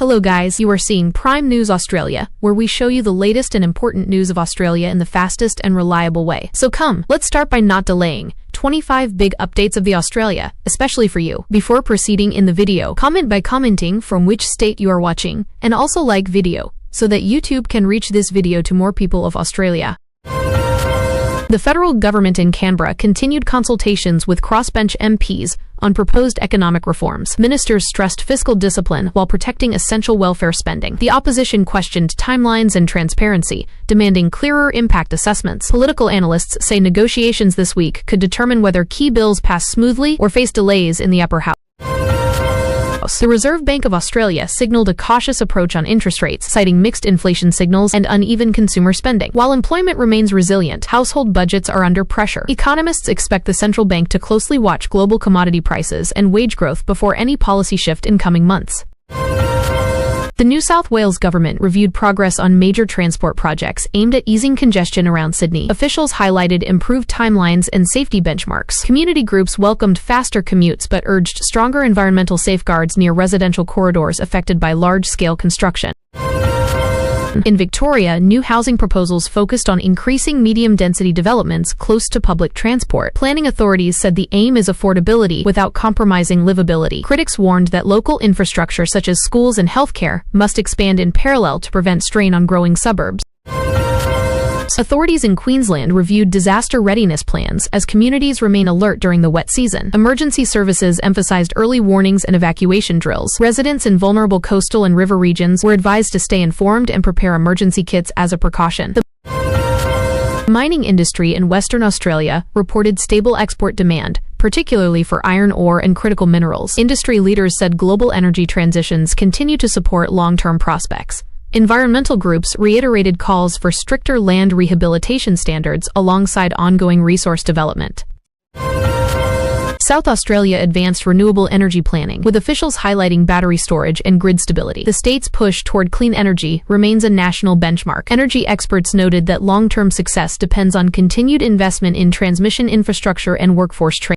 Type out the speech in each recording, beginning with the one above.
Hello guys, you are seeing Prime News Australia, where we show you the latest and important news of Australia in the fastest and reliable way. So come, let's start by not delaying. 25 big updates of the Australia, especially for you. Before proceeding in the video, comment by commenting from which state you are watching, and also like video, so that YouTube can reach this video to more people of Australia. The federal government in Canberra continued consultations with crossbench MPs on proposed economic reforms. Ministers stressed fiscal discipline while protecting essential welfare spending. The opposition questioned timelines and transparency, demanding clearer impact assessments. Political analysts say negotiations this week could determine whether key bills pass smoothly or face delays in the upper house. The Reserve Bank of Australia signaled a cautious approach on interest rates, citing mixed inflation signals and uneven consumer spending. While employment remains resilient, household budgets are under pressure. Economists expect the central bank to closely watch global commodity prices and wage growth before any policy shift in coming months. The New South Wales government reviewed progress on major transport projects aimed at easing congestion around Sydney. Officials highlighted improved timelines and safety benchmarks. Community groups welcomed faster commutes but urged stronger environmental safeguards near residential corridors affected by large-scale construction. In Victoria, new housing proposals focused on increasing medium-density developments close to public transport. Planning authorities said the aim is affordability without compromising livability. Critics warned that local infrastructure such as schools and healthcare must expand in parallel to prevent strain on growing suburbs. Authorities in Queensland reviewed disaster readiness plans as communities remain alert during the wet season. Emergency services emphasized early warnings and evacuation drills. Residents in vulnerable coastal and river regions were advised to stay informed and prepare emergency kits as a precaution. The mining industry in Western Australia reported stable export demand, particularly for iron ore and critical minerals. Industry leaders said global energy transitions continue to support long-term prospects. Environmental groups reiterated calls for stricter land rehabilitation standards alongside ongoing resource development. South Australia advanced renewable energy planning, with officials highlighting battery storage and grid stability. The state's push toward clean energy remains a national benchmark. Energy experts noted that long-term success depends on continued investment in transmission infrastructure and workforce training.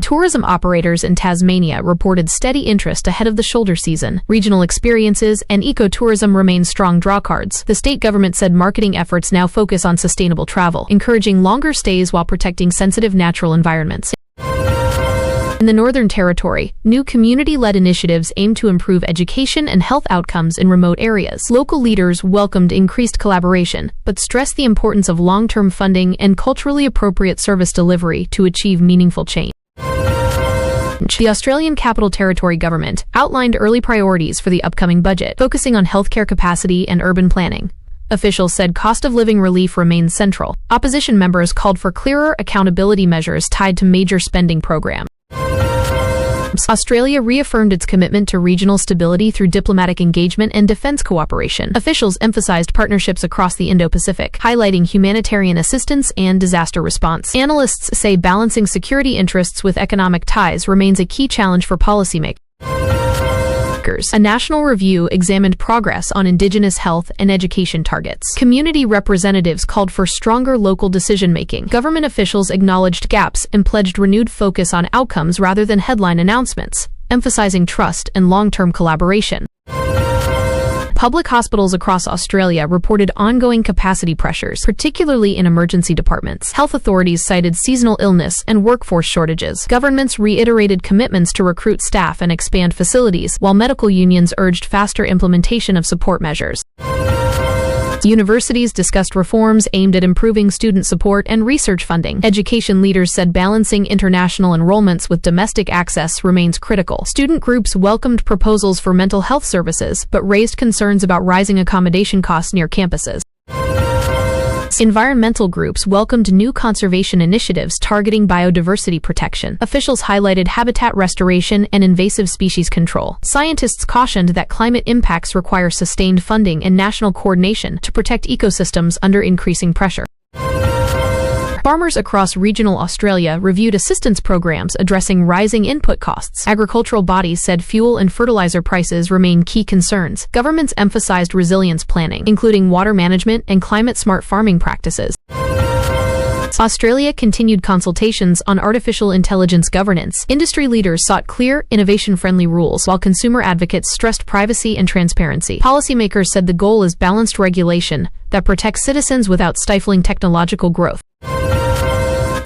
Tourism operators in Tasmania reported steady interest ahead of the shoulder season. Regional experiences and ecotourism remain strong drawcards. The state government said marketing efforts now focus on sustainable travel, encouraging longer stays while protecting sensitive natural environments. In the Northern Territory, new community-led initiatives aim to improve education and health outcomes in remote areas. Local leaders welcomed increased collaboration, but stressed the importance of long-term funding and culturally appropriate service delivery to achieve meaningful change. The Australian Capital Territory government outlined early priorities for the upcoming budget, focusing on healthcare capacity and urban planning. Officials said cost of living relief remains central. Opposition members called for clearer accountability measures tied to major spending programs. Australia reaffirmed its commitment to regional stability through diplomatic engagement and defense cooperation. Officials emphasized partnerships across the Indo-Pacific, highlighting humanitarian assistance and disaster response. Analysts say balancing security interests with economic ties remains a key challenge for policymakers. A national review examined progress on Indigenous health and education targets. Community representatives called for stronger local decision-making. Government officials acknowledged gaps and pledged renewed focus on outcomes rather than headline announcements, emphasizing trust and long-term collaboration. Public hospitals across Australia reported ongoing capacity pressures, particularly in emergency departments. Health authorities cited seasonal illness and workforce shortages. Governments reiterated commitments to recruit staff and expand facilities, while medical unions urged faster implementation of support measures. Universities discussed reforms aimed at improving student support and research funding. Education leaders said balancing international enrollments with domestic access remains critical. Student groups welcomed proposals for mental health services, but raised concerns about rising accommodation costs near campuses. Environmental groups welcomed new conservation initiatives targeting biodiversity protection. Officials highlighted habitat restoration and invasive species control. Scientists cautioned that climate impacts require sustained funding and national coordination to protect ecosystems under increasing pressure. Farmers across regional Australia reviewed assistance programs addressing rising input costs. Agricultural bodies said fuel and fertilizer prices remain key concerns. Governments emphasized resilience planning, including water management and climate-smart farming practices. Australia continued consultations on artificial intelligence governance. Industry leaders sought clear, innovation-friendly rules, while consumer advocates stressed privacy and transparency. Policymakers said the goal is balanced regulation that protects citizens without stifling technological growth.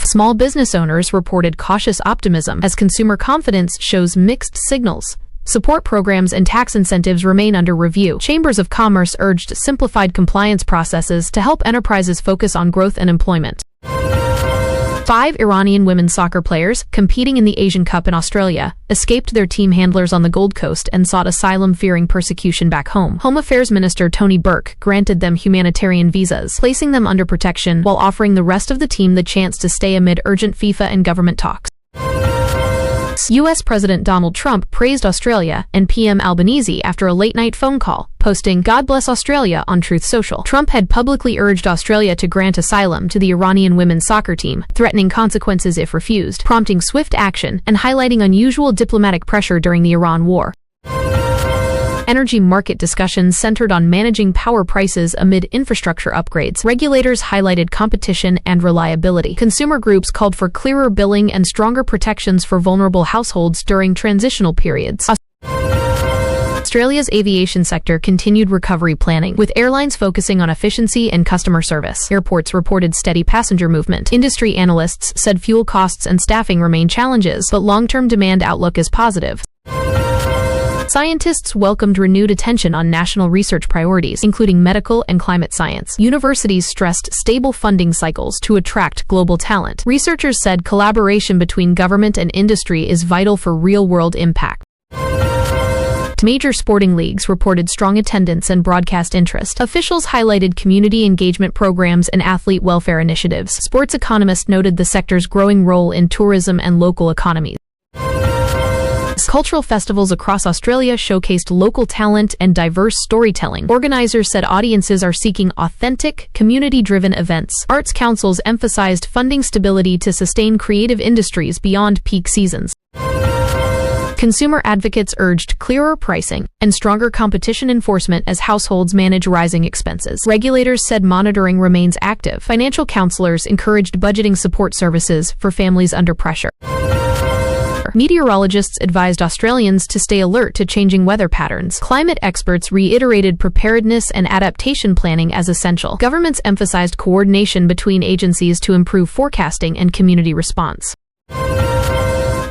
Small business owners reported cautious optimism as consumer confidence shows mixed signals. Support programs and tax incentives remain under review. Chambers of Commerce urged simplified compliance processes to help enterprises focus on growth and employment. 5 Iranian women's soccer players, competing in the Asian Cup in Australia, escaped their team handlers on the Gold Coast and sought asylum fearing persecution back home. Home Affairs Minister Tony Burke granted them humanitarian visas, placing them under protection while offering the rest of the team the chance to stay amid urgent FIFA and government talks. U.S. President Donald Trump praised Australia and PM Albanese after a late-night phone call, posting "God bless Australia" on Truth Social. Trump had publicly urged Australia to grant asylum to the Iranian women's soccer team, threatening consequences if refused, prompting swift action and highlighting unusual diplomatic pressure during the Iran war. Energy market discussions centered on managing power prices amid infrastructure upgrades. Regulators highlighted competition and reliability. Consumer groups called for clearer billing and stronger protections for vulnerable households during transitional periods. Australia's aviation sector continued recovery planning, with airlines focusing on efficiency and customer service. Airports reported steady passenger movement. Industry analysts said fuel costs and staffing remain challenges, but long-term demand outlook is positive. Scientists welcomed renewed attention on national research priorities, including medical and climate science. Universities stressed stable funding cycles to attract global talent. Researchers said collaboration between government and industry is vital for real-world impact. Major sporting leagues reported strong attendance and broadcast interest. Officials highlighted community engagement programs and athlete welfare initiatives. Sports economists noted the sector's growing role in tourism and local economies. Cultural festivals across Australia showcased local talent and diverse storytelling. Organizers said audiences are seeking authentic, community-driven events. Arts councils emphasized funding stability to sustain creative industries beyond peak seasons. Consumer advocates urged clearer pricing and stronger competition enforcement as households manage rising expenses. Regulators said monitoring remains active. Financial counselors encouraged budgeting support services for families under pressure. Meteorologists advised Australians to stay alert to changing weather patterns. Climate experts reiterated preparedness and adaptation planning as essential. Governments emphasized coordination between agencies to improve forecasting and community response.